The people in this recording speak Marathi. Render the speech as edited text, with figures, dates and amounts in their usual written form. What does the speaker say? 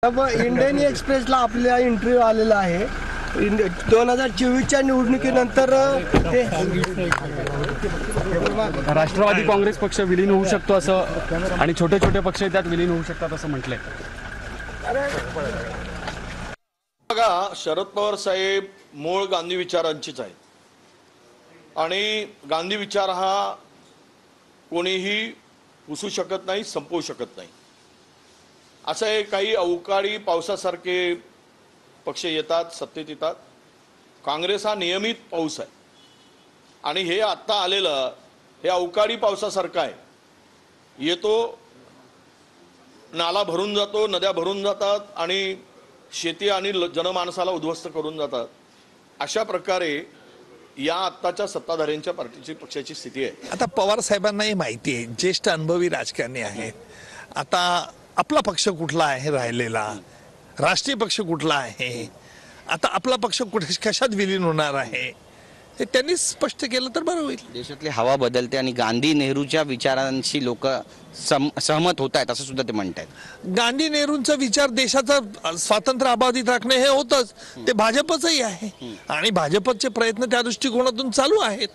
इंडियन एक्सप्रेसला आपला इंटरव्ह्यू आलेला आहे 2024च्या निवडणुकीनंतर राष्ट्रवादी काँग्रेस पक्ष विलीन होऊ शकतो असं आणि छोटे छोटे पक्ष त्यात विलीन होऊ शकतात असं म्हटलंय। बघा, शरद पवार साहेब मूळ गांधी विचारांचीच आहेत आणि गांधी विचार हा कोणीही पुसू शकत नाही, संपवू शकत नाही। असं आहे, काही अवकाळी पावसासारखे पक्ष येतात, सत्तेत येतात। काँग्रेस हा नियमित पाऊस आहे आणि हे आता आलेलं हे अवकाळी पावसासारखं आहे। येतो, नाला भरून जातो, नद्या भरून जातात आणि शेती आणि जनमानसाला उद्ध्वस्त करून जातात। अशा प्रकारे या आत्ताच्या सत्ताधाऱ्यांच्या पार्टीची पक्षाची स्थिती आहे। आता पवार साहेबांनाही माहिती आहे, ज्येष्ठ अनुभवी राजकारणी आहेत। आता आपला पक्ष कुठला आहे राहिलेला, राष्ट्रीय पक्ष कुठला आहे, आता आपला पक्ष कुठे कशात विलीन होणार आहे हे त्यांनी स्पष्ट केलं तर बरं होईल। देशातली हवा बदलते आणि गांधी नेहरूच्या विचारांशी लोक सहमत होत आहेत असं सुद्धा ते म्हणतात। गांधी नेहरूंचा विचार देशाचा स्वातंत्र्य अबाधित राखणे हे होतच, ते भाजपचंही आहे आणि भाजपचे प्रयत्न त्या दृष्टिकोनातून चालू आहेत।